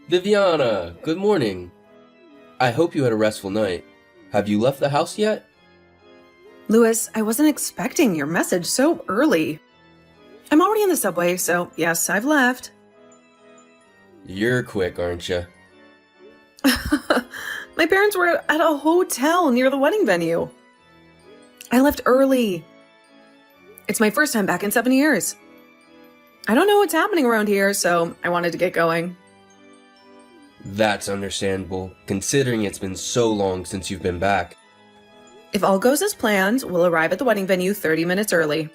Viviana, good morning. I hope you had a restful night. Have you left the house yet? Louis, I wasn't expecting your message so early. I'm already in the subway, so yes, I've left. You're quick, aren't you? My parents were at a hotel near the wedding venue. I left early. It's my first time back in 7 years. I don't know what's happening around here, so I wanted to get going. That's understandable, considering it's been so long since you've been back. If all goes as planned, we'll arrive at the wedding venue 30 minutes early.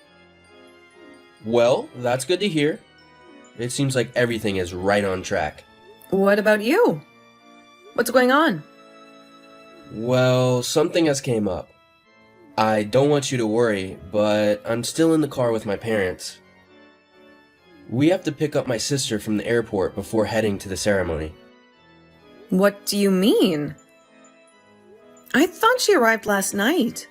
Well, that's good to hear. It seems like everything is right on track. What about you? What's going on? Well, something has came up. I don't want you to worry, but I'm still in the car with my parents. We have to pick up my sister from the airport before heading to the ceremony. What do you mean? I thought she arrived last night.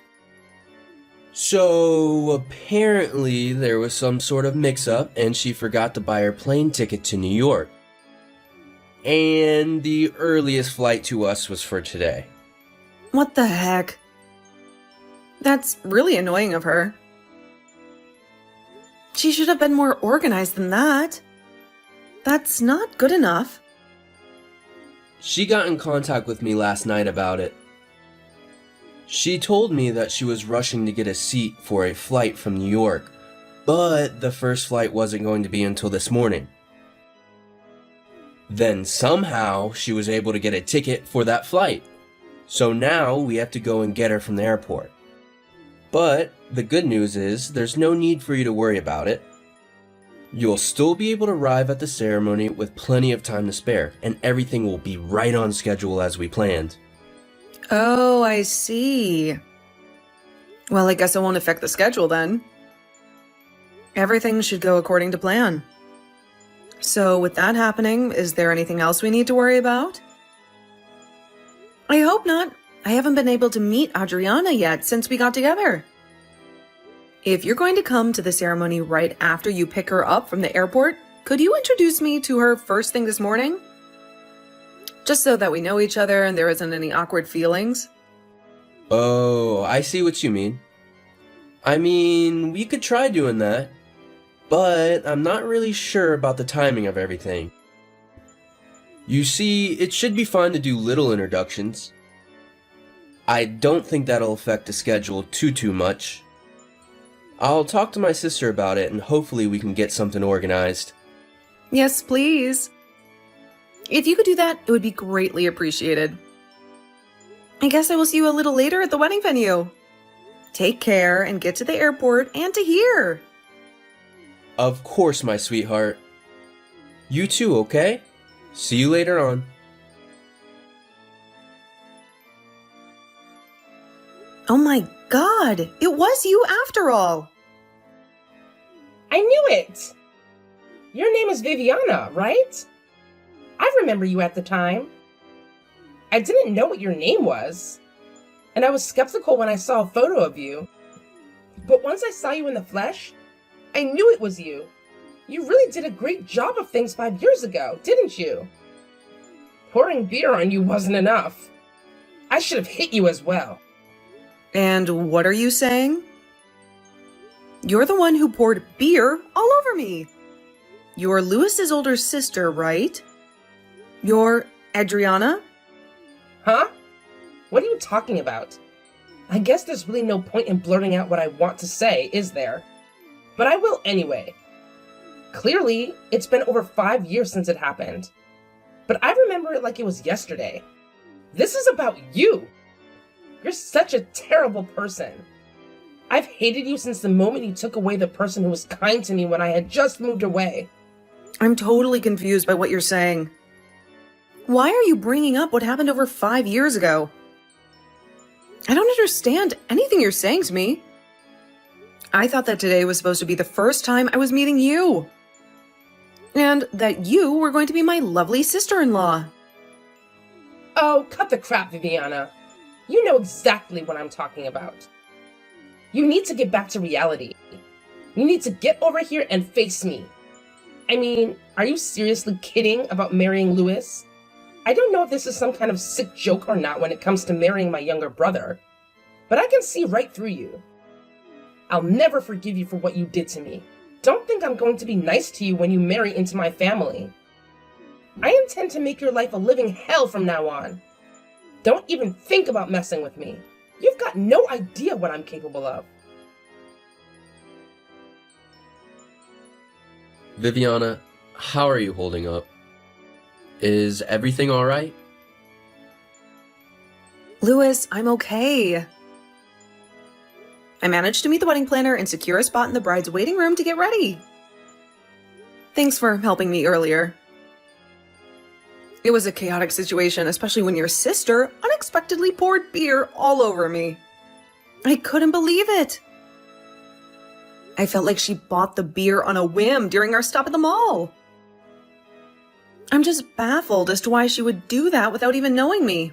So, apparently there was some sort of mix-up and she forgot to buy her plane ticket to New York. And the earliest flight to us was for today. What the heck? That's really annoying of her. She should have been more organized than that. That's not good enough. She got in contact with me last night about it. She told me that she was rushing to get a seat for a flight from New York, but the first flight wasn't going to be until this morning. Then somehow she was able to get a ticket for that flight. So now we have to go and get her from the airport. But the good news is there's no need for you to worry about it. You'll still be able to arrive at the ceremony with plenty of time to spare, and everything will be right on schedule as we planned. Oh, I see. Well, I guess it won't affect the schedule then. Everything should go according to plan. So with that happening, is there anything else we need to worry about? I hope not. I haven't been able to meet Adriana yet since we got together. If you're going to come to the ceremony right after you pick her up from the airport, could you introduce me to her first thing this morning? Just so that we know each other and there isn't any awkward feelings. Oh, I see what you mean. I mean, we could try doing that, but I'm not really sure about the timing of everything. You see, it should be fine to do little introductions. I don't think that'll affect the schedule too much. I'll talk to my sister about it and hopefully we can get something organized. Yes, please. If you could do that, it would be greatly appreciated. I guess I will see you a little later at the wedding venue. Take care and get to the airport and to here. Of course, my sweetheart. You too, okay? See you later on. Oh my God, it was you after all. I knew it! Your name is Viviana, right? I remember you at the time. I didn't know what your name was, and I was skeptical when I saw a photo of you. But once I saw you in the flesh, I knew it was you. You really did a great job of things 5 years ago, didn't you? Pouring beer on you wasn't enough. I should have hit you as well. And what are you saying? You're the one who poured beer all over me. You're Louis's older sister, right? You're Adriana? Huh? What are you talking about? I guess there's really no point in blurting out what I want to say, is there? But I will anyway. Clearly, it's been over 5 years since it happened. But I remember it like it was yesterday. This is about you. You're such a terrible person. I've hated you since the moment you took away the person who was kind to me when I had just moved away. I'm totally confused by what you're saying. Why are you bringing up what happened over 5 years ago? I don't understand anything you're saying to me. I thought that today was supposed to be the first time I was meeting you. And that you were going to be my lovely sister-in-law. Oh, cut the crap, Viviana. You know exactly what I'm talking about. You need to get back to reality. You need to get over here and face me. I mean, are you seriously kidding about marrying Louis? I don't know if this is some kind of sick joke or not when it comes to marrying my younger brother, but I can see right through you. I'll never forgive you for what you did to me. Don't think I'm going to be nice to you when you marry into my family. I intend to make your life a living hell from now on. Don't even think about messing with me. You've got no idea what I'm capable of. Viviana, how are you holding up? Is everything alright? Louis, I'm okay. I managed to meet the wedding planner and secure a spot in the bride's waiting room to get ready. Thanks for helping me earlier. It was a chaotic situation, especially when your sister unexpectedly poured beer all over me. I couldn't believe it. I felt like she bought the beer on a whim during our stop at the mall. I'm just baffled as to why she would do that without even knowing me.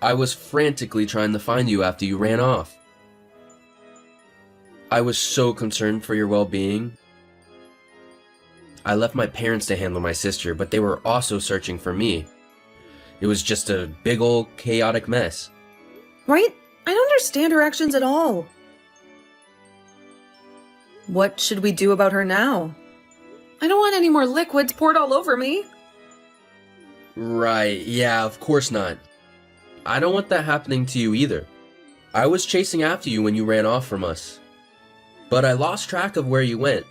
I was frantically trying to find you after you ran off. I was so concerned for your well-being. I left my parents to handle my sister, but they were also searching for me. It was just a big old chaotic mess. Right? I don't understand her actions at all. What should we do about her now? I don't want any more liquids poured all over me. Right, yeah, of course not. I don't want that happening to you either. I was chasing after you when you ran off from us. But I lost track of where you went.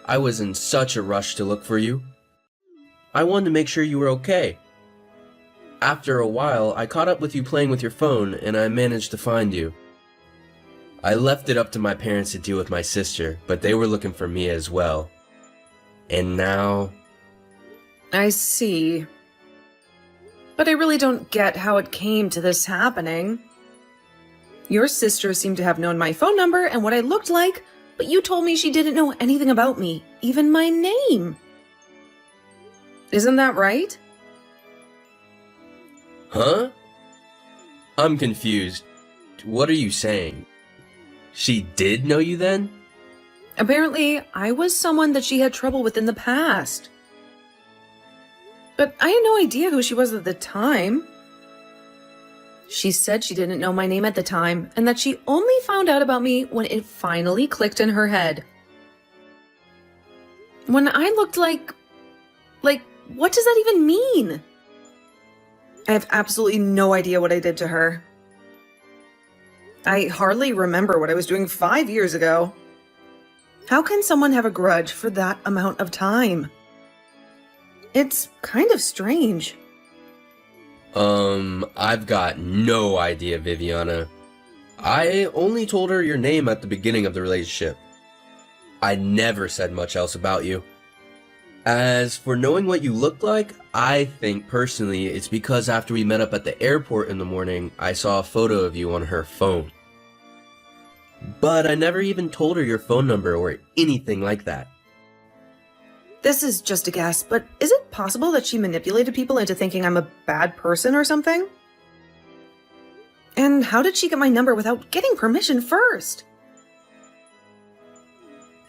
I was in such a rush to look for you. I wanted to make sure you were okay. After a while, I caught up with you playing with your phone, and I managed to find you. I left it up to my parents to deal with my sister, but they were looking for me as well. And now... I see. But I really don't get how it came to this happening. Your sister seemed to have known my phone number and what I looked like, but you told me she didn't know anything about me, even my name. Isn't that right? Huh? I'm confused. What are you saying? She did know you then? Apparently, I was someone that she had trouble with in the past. But I had no idea who she was at the time. She said she didn't know my name at the time, and that she only found out about me when it finally clicked in her head. When I looked like, what does that even mean? I have absolutely no idea what I did to her. I hardly remember what I was doing 5 years ago. How can someone have a grudge for that amount of time? It's kind of strange. I've got no idea, Viviana. I only told her your name at the beginning of the relationship. I never said much else about you. As for knowing what you looked like, I think personally it's because after we met up at the airport in the morning, I saw a photo of you on her phone. But I never even told her your phone number or anything like that. This is just a guess, but is it possible that she manipulated people into thinking I'm a bad person or something? And how did she get my number without getting permission first?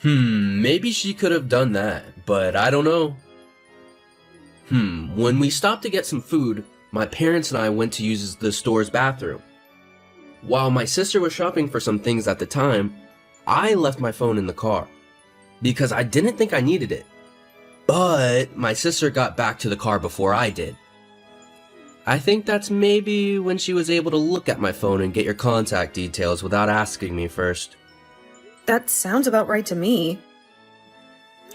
Maybe she could have done that, but I don't know. When we stopped to get some food, my parents and I went to use the store's bathroom. While my sister was shopping for some things at the time, I left my phone in the car, because I didn't think I needed it. But my sister got back to the car before I did. I think that's maybe when she was able to look at my phone and get your contact details without asking me first. That sounds about right to me.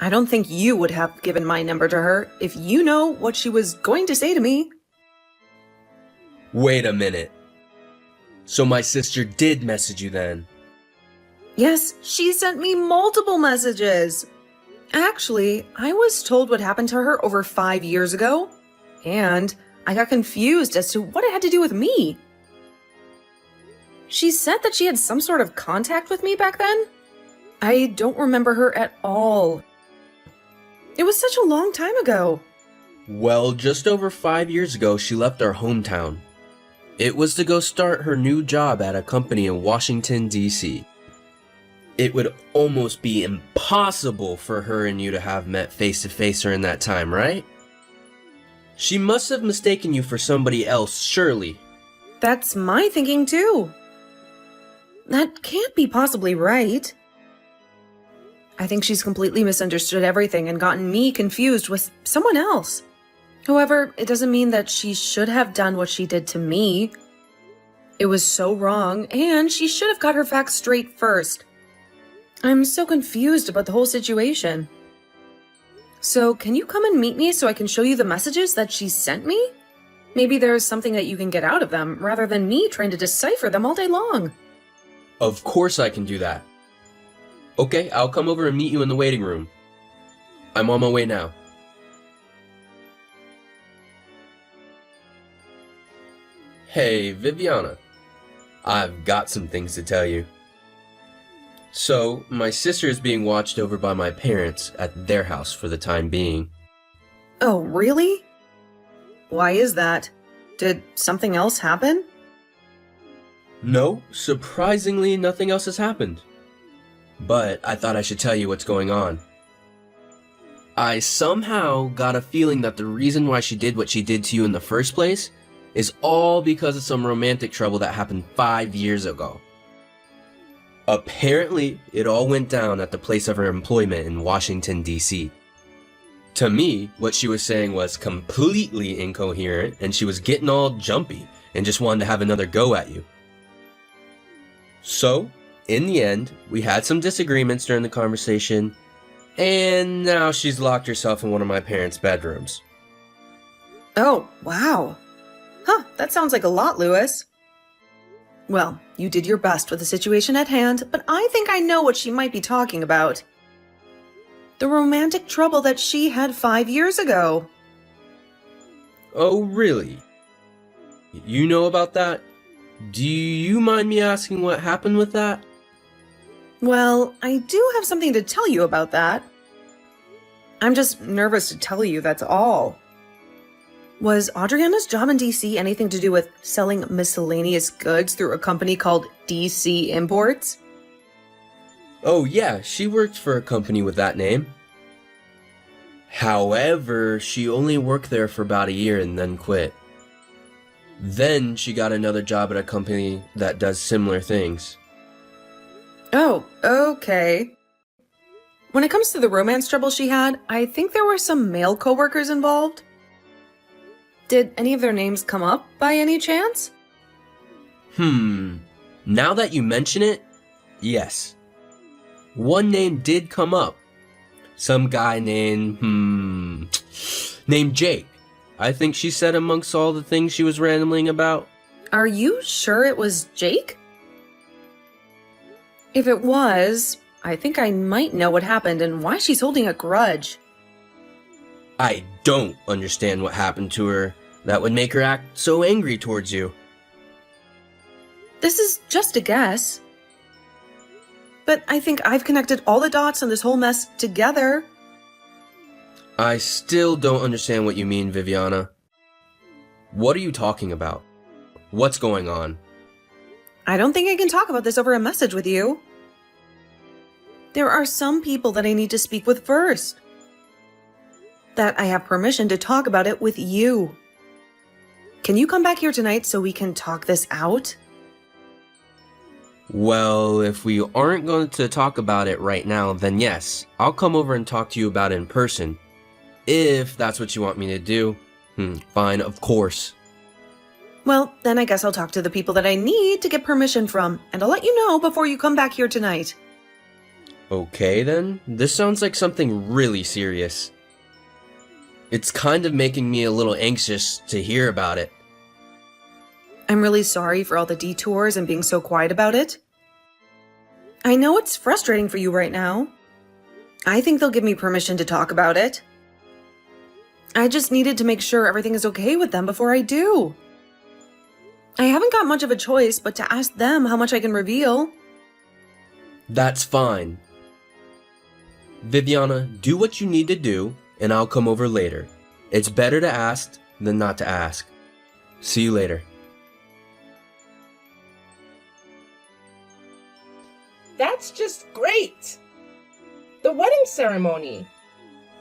I don't think you would have given my number to her if you know what she was going to say to me. Wait a minute. So my sister did message you then? Yes, she sent me multiple messages. Actually, I was told what happened to her over 5 years ago, and I got confused as to what it had to do with me. She said that she had some sort of contact with me back then. I don't remember her at all. It was such a long time ago. Well, just over 5 years ago, she left our hometown. It was to go start her new job at a company in Washington, D.C. It would almost be impossible for her and you to have met face to face during that time, right? She must have mistaken you for somebody else, surely. That's my thinking too. That can't be possibly right. I think she's completely misunderstood everything and gotten me confused with someone else. However, it doesn't mean that she should have done what she did to me. It was so wrong, and she should have got her facts straight first. I'm so confused about the whole situation. So, can you come and meet me so I can show you the messages that she sent me? Maybe there's something that you can get out of them, rather than me trying to decipher them all day long. Of course I can do that. Okay, I'll come over and meet you in the waiting room. I'm on my way now. Hey, Viviana. I've got some things to tell you. So, my sister is being watched over by my parents at their house for the time being. Oh, really? Why is that? Did something else happen? No, surprisingly, nothing else has happened. But I thought I should tell you what's going on. I somehow got a feeling that the reason why she did what she did to you in the first place is all because of some romantic trouble that happened 5 years ago. Apparently, it all went down at the place of her employment in Washington, D.C. To me, what she was saying was completely incoherent, and she was getting all jumpy and just wanted to have another go at you. So, in the end, we had some disagreements during the conversation, and now she's locked herself in one of my parents' bedrooms. Oh, wow. Huh, that sounds like a lot, Lewis. Well, you did your best with the situation at hand, but I think I know what she might be talking about. The romantic trouble that she had 5 years ago. Oh, really? You know about that? Do you mind me asking what happened with that? Well, I do have something to tell you about that. I'm just nervous to tell you, that's all. Was Adriana's job in DC anything to do with selling miscellaneous goods through a company called DC Imports? Oh yeah, she worked for a company with that name. However, she only worked there for about a year and then quit. Then she got another job at a company that does similar things. Oh, okay. When it comes to the romance trouble she had, I think there were some male coworkers involved. Did any of their names come up by any chance? Now that you mention it, yes. One name did come up. Some guy named Jake. I think she said amongst all the things she was rambling about. Are you sure it was Jake? If it was, I think I might know what happened and why she's holding a grudge. I don't understand what happened to her that would make her act so angry towards you. This is just a guess. But I think I've connected all the dots on this whole mess together. I still don't understand what you mean, Viviana. What are you talking about? What's going on? I don't think I can talk about this over a message with you. There are some people that I need to speak with first. That I have permission to talk about it with you. Can you come back here tonight so we can talk this out? Well, if we aren't going to talk about it right now, then yes, I'll come over and talk to you about it in person. If that's what you want me to do. Fine, of course. Well, then I guess I'll talk to the people that I need to get permission from, and I'll let you know before you come back here tonight. Okay then, this sounds like something really serious. It's kind of making me a little anxious to hear about it. I'm really sorry for all the detours and being so quiet about it. I know it's frustrating for you right now. I think they'll give me permission to talk about it. I just needed to make sure everything is okay with them before I do. I haven't got much of a choice but to ask them how much I can reveal. That's fine. Viviana, do what you need to do, and I'll come over later. It's better to ask than not to ask. See you later. That That's just great! The wedding ceremony.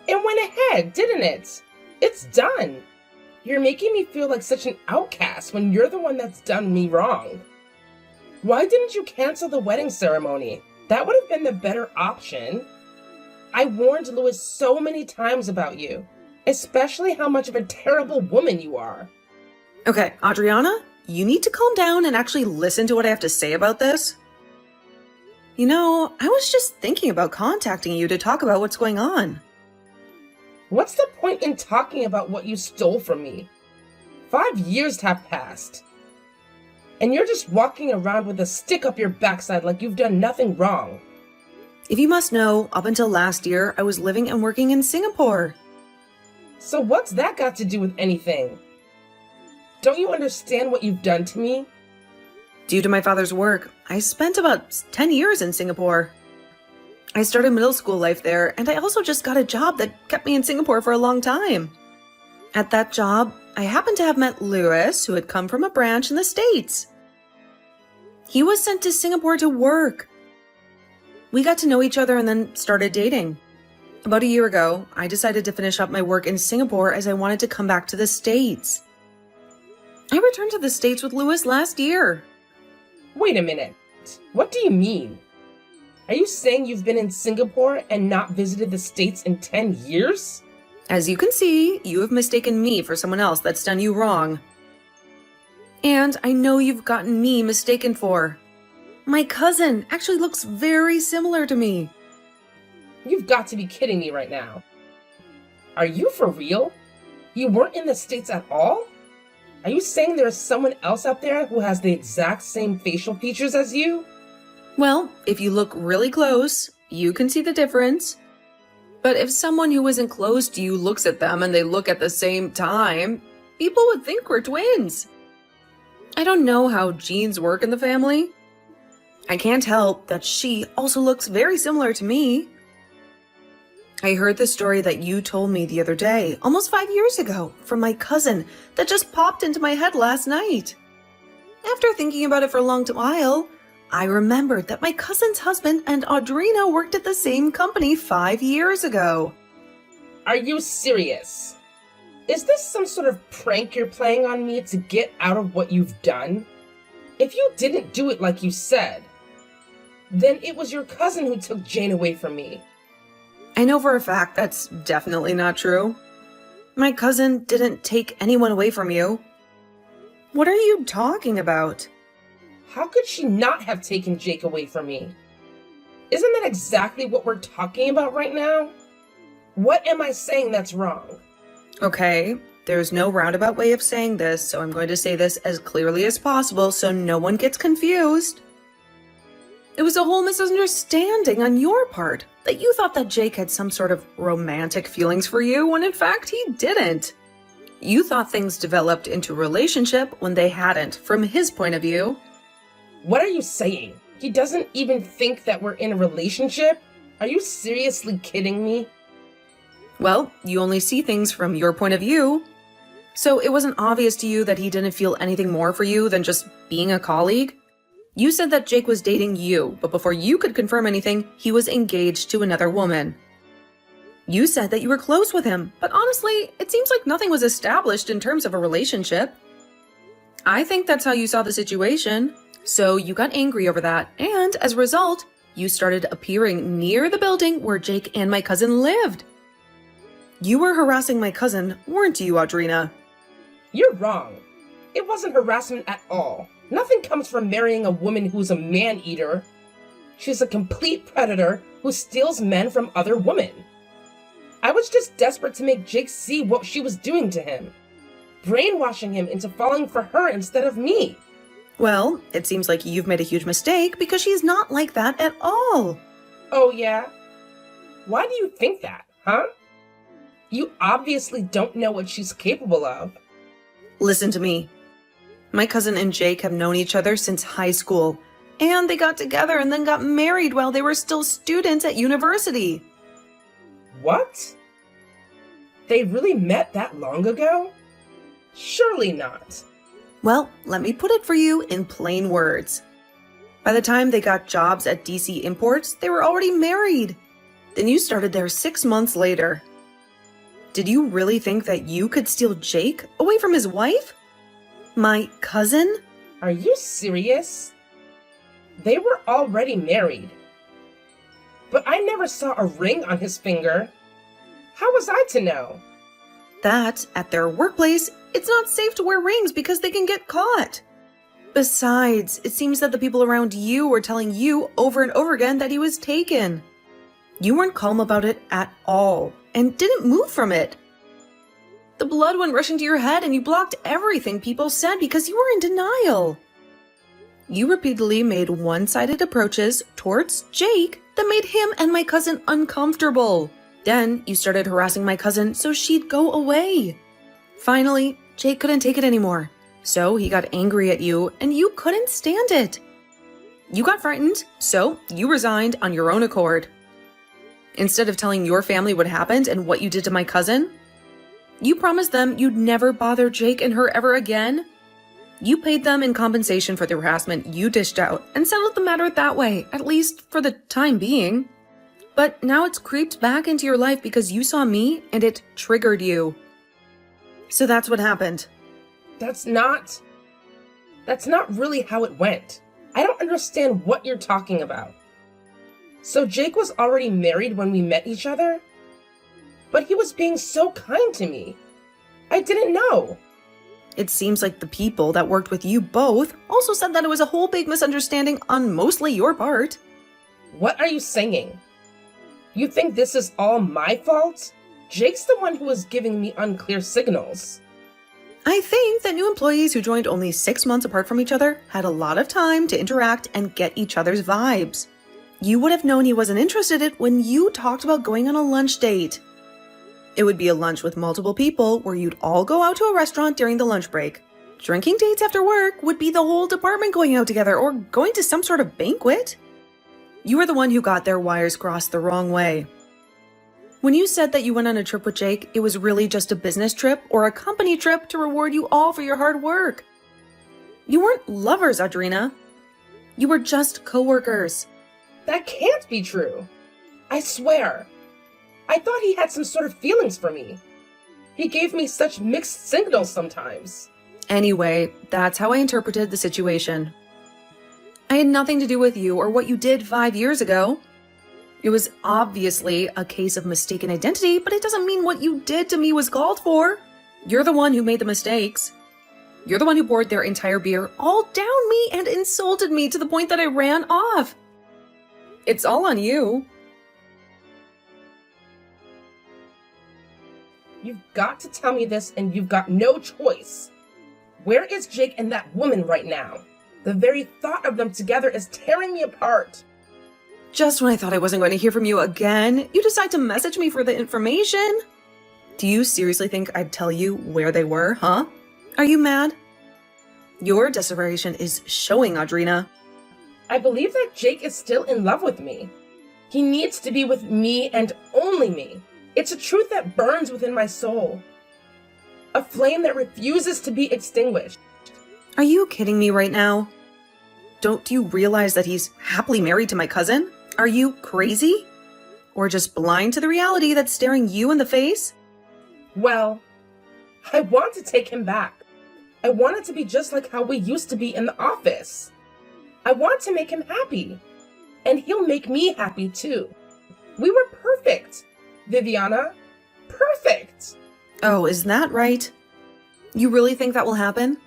It went ahead, didn't it? It's done. You're making me feel like such an outcast when you're the one that's done me wrong. Why didn't you cancel the wedding ceremony? That would have been the better option. I warned Louis so many times about you, especially how much of a terrible woman you are. Okay, Adriana, you need to calm down and actually listen to what I have to say about this. You know, I was just thinking about contacting you to talk about what's going on. What's the point in talking about what you stole from me? 5 years have passed. And you're just walking around with a stick up your backside like you've done nothing wrong. If you must know, up until last year, I was living and working in Singapore. So what's that got to do with anything? Don't you understand what you've done to me? Due to my father's work, I spent about 10 years in Singapore. I started middle school life there, and I also just got a job that kept me in Singapore for a long time. At that job, I happened to have met Louis, who had come from a branch in the States. He was sent to Singapore to work. We got to know each other and then started dating. About a year ago, I decided to finish up my work in Singapore as I wanted to come back to the States. I returned to the States with Louis last year. Wait a minute. What do you mean? Are you saying you've been in Singapore and not visited the States in 10 years? As you can see, you have mistaken me for someone else that's done you wrong. And I know you've gotten me mistaken for. My cousin actually looks very similar to me. You've got to be kidding me right now. Are you for real? You weren't in the States at all? Are you saying there's someone else out there who has the exact same facial features as you? Well, if you look really close, you can see the difference. But if someone who isn't close to you looks at them and they look at the same time, people would think we're twins. I don't know how genes work in the family. I can't help that she also looks very similar to me. I heard the story that you told me the other day, almost 5 years ago, from my cousin that just popped into my head last night. After thinking about it for a long while, I remembered that my cousin's husband and Audrina worked at the same company 5 years ago. Are you serious? Is this some sort of prank you're playing on me to get out of what you've done? If you didn't do it like you said, then it was your cousin who took Jane away from me. I know for a fact that's definitely not true. My cousin didn't take anyone away from you. What are you talking about? How could she not have taken Jake away from me? Isn't that exactly what we're talking about right now? What am I saying that's wrong? Okay, there's no roundabout way of saying this, so I'm going to say this as clearly as possible so no one gets confused. It was a whole misunderstanding on your part, that you thought that Jake had some sort of romantic feelings for you, when in fact he didn't. You thought things developed into a relationship when they hadn't, from his point of view. What are you saying? He doesn't even think that we're in a relationship? Are you seriously kidding me? Well, you only see things from your point of view. So it wasn't obvious to you that he didn't feel anything more for you than just being a colleague? You said that Jake was dating you, but before you could confirm anything, he was engaged to another woman. You said that you were close with him, but honestly, it seems like nothing was established in terms of a relationship. I think that's how you saw the situation. So you got angry over that, and as a result, you started appearing near the building where Jake and my cousin lived. You were harassing my cousin, weren't you, Audrina? You're wrong. It wasn't harassment at all. Nothing comes from marrying a woman who's a man-eater. She's a complete predator who steals men from other women. I was just desperate to make Jake see what she was doing to him, brainwashing him into falling for her instead of me. Well, it seems like you've made a huge mistake because she's not like that at all. Oh yeah? Why do you think that, huh? You obviously don't know what she's capable of. Listen to me. My cousin and Jake have known each other since high school, and they got together and then got married while they were still students at university. What? They really met that long ago? Surely not. Well, let me put it for you in plain words. By the time they got jobs at DC Imports, they were already married. Then you started there 6 months later. Did you really think that you could steal Jake away from his wife? My cousin? Are you serious? They were already married. But I never saw a ring on his finger. How was I to know? That, at their workplace, it's not safe to wear rings because they can get caught. Besides, it seems that the people around you were telling you over and over again that he was taken. You weren't calm about it at all, and didn't move from it. The blood went rushing to your head and you blocked everything people said because you were in denial. You repeatedly made one-sided approaches towards Jake that made him and my cousin uncomfortable. Then you started harassing my cousin so she'd go away. Finally, Jake couldn't take it anymore. So he got angry at you and you couldn't stand it. You got frightened, so you resigned on your own accord. Instead of telling your family what happened and what you did to my cousin, you promised them you'd never bother Jake and her ever again. You paid them in compensation for the harassment you dished out and settled the matter that way, at least for the time being. But now it's creeped back into your life because you saw me and it triggered you. So that's what happened. That's not really how it went. I don't understand what you're talking about. So Jake was already married when we met each other? But he was being so kind to me. I didn't know. It seems like the people that worked with you both also said that it was a whole big misunderstanding on mostly your part. What are you saying? You think this is all my fault? Jake's the one who was giving me unclear signals. I think that new employees who joined only 6 months apart from each other had a lot of time to interact and get each other's vibes. You would have known he wasn't interested in it when you talked about going on a lunch date. It would be a lunch with multiple people where you'd all go out to a restaurant during the lunch break. Drinking dates after work would be the whole department going out together or going to some sort of banquet. You were the one who got their wires crossed the wrong way. When you said that you went on a trip with Jake, it was really just a business trip or a company trip to reward you all for your hard work. You weren't lovers, Audrina. You were just co-workers. That can't be true. I swear. I thought he had some sort of feelings for me. He gave me such mixed signals sometimes. Anyway, that's how I interpreted the situation. I had nothing to do with you or what you did 5 years ago. It was obviously a case of mistaken identity, but it doesn't mean what you did to me was called for. You're the one who made the mistakes. You're the one who poured their entire beer all down me and insulted me to the point that I ran off. It's all on you. You've got to tell me this, and you've got no choice. Where is Jake and that woman right now? The very thought of them together is tearing me apart. Just when I thought I wasn't going to hear from you again, you decide to message me for the information. Do you seriously think I'd tell you where they were, huh? Are you mad? Your desperation is showing, Audrina. I believe that Jake is still in love with me. He needs to be with me and only me. It's a truth that burns within my soul. A flame that refuses to be extinguished. Are you kidding me right now? Don't you realize that he's happily married to my cousin? Are you crazy? Or just blind to the reality that's staring you in the face? Well, I want to take him back. I want it to be just like how we used to be in the office. I want to make him happy. And he'll make me happy too. We were perfect, Viviana. Perfect. Oh, is that right? You really think that will happen?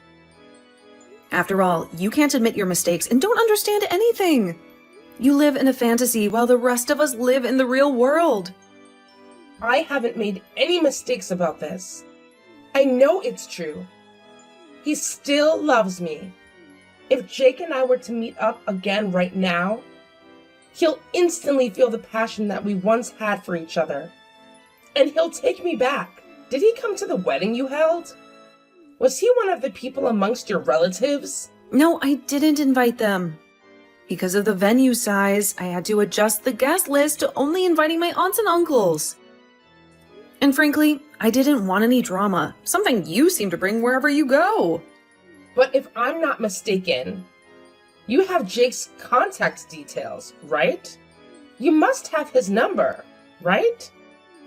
After all, you can't admit your mistakes and don't understand anything. You live in a fantasy while the rest of us live in the real world. I haven't made any mistakes about this. I know it's true. He still loves me. If Jake and I were to meet up again right now, he'll instantly feel the passion that we once had for each other. And he'll take me back. Did he come to the wedding you held? Was he one of the people amongst your relatives? No, I didn't invite them. Because of the venue size, I had to adjust the guest list to only inviting my aunts and uncles. And frankly, I didn't want any drama, something you seem to bring wherever you go. But if I'm not mistaken, You have Jake's contact details, right? You must have his number, right?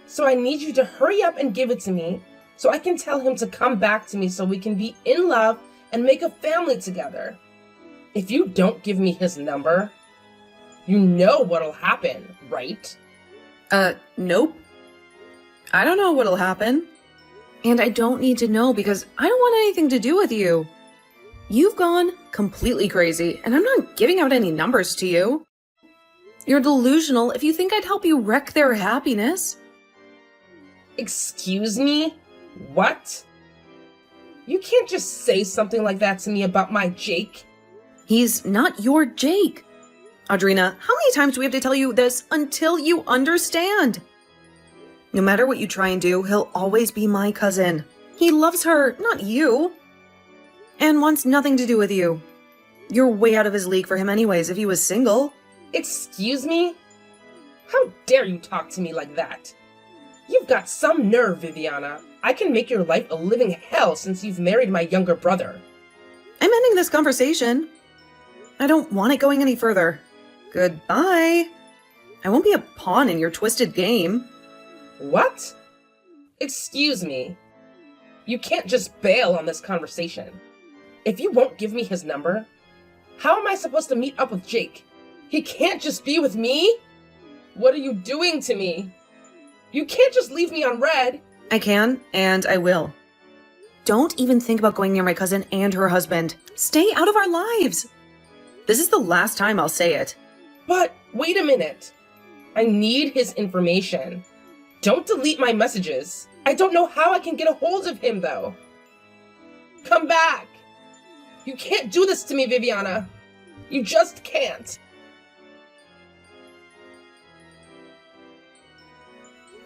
So I need you to hurry up and give it to me so I can tell him to come back to me so we can be in love and make a family together. If you don't give me his number, you know what'll happen, right? Nope. I don't know what'll happen. And I don't need to know because I don't want anything to do with you. You've gone completely crazy, and I'm not giving out any numbers to you. You're delusional if you think I'd help you wreck their happiness. Excuse me? What? You can't just say something like that to me about my Jake. He's not your Jake. Audrina, how many times do we have to tell you this until you understand? No matter what you try and do, he'll always be my cousin. He loves her, not you. And wants nothing to do with you. You're way out of his league for him anyways if he was single. Excuse me? How dare you talk to me like that? You've got some nerve, Viviana. I can make your life a living hell since you've married my younger brother. I'm ending this conversation. I don't want it going any further. Goodbye. I won't be a pawn in your twisted game. What? Excuse me. You can't just bail on this conversation. If you won't give me his number, how am I supposed to meet up with Jake? He can't just be with me? What are you doing to me? You can't just leave me on red. I can, and I will. Don't even think about going near my cousin and her husband. Stay out of our lives. This is the last time I'll say it. But wait a minute. I need his information. Don't delete my messages. I don't know how I can get a hold of him, though. Come back. You can't do this to me, Viviana. You just can't.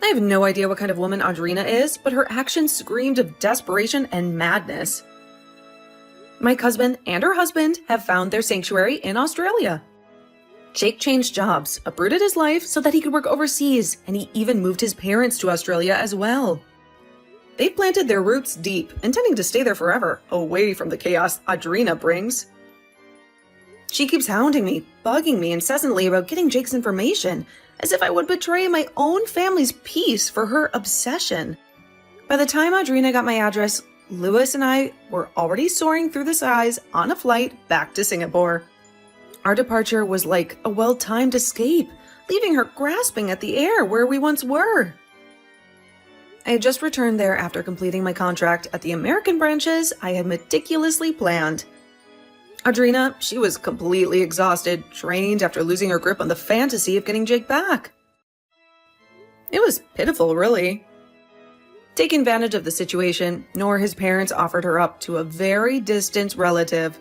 I have no idea what kind of woman Audrina is, but her actions screamed of desperation and madness. My cousin and her husband have found their sanctuary in Australia. Jake changed jobs, uprooted his life so that he could work overseas, and he even moved his parents to Australia as well. They've planted their roots deep, intending to stay there forever, away from the chaos Audrina brings. She keeps hounding me, bugging me incessantly about getting Jake's information, as if I would betray my own family's peace for her obsession. By the time Audrina got my address, Lewis and I were already soaring through the skies on a flight back to Singapore. Our departure was like a well-timed escape, leaving her grasping at the air where we once were. I had just returned there after completing my contract at the American branches I had meticulously planned. Audrina, she was completely exhausted, drained after losing her grip on the fantasy of getting Jake back. It was pitiful, really. Taking advantage of the situation, Nor his parents offered her up to a very distant relative.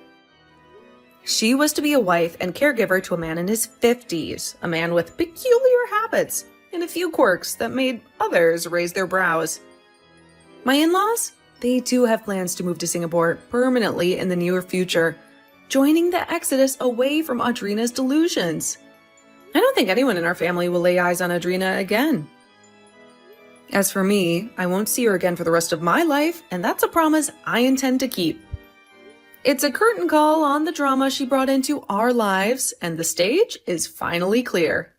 She was to be a wife and caregiver to a man in his 50s, a man with peculiar habits and a few quirks that made others raise their brows. My in-laws? They too have plans to move to Singapore permanently in the near future, joining the exodus away from Audrina's delusions. I don't think anyone in our family will lay eyes on Audrina again. As for me, I won't see her again for the rest of my life, and that's a promise I intend to keep. It's a curtain call on the drama she brought into our lives, and the stage is finally clear.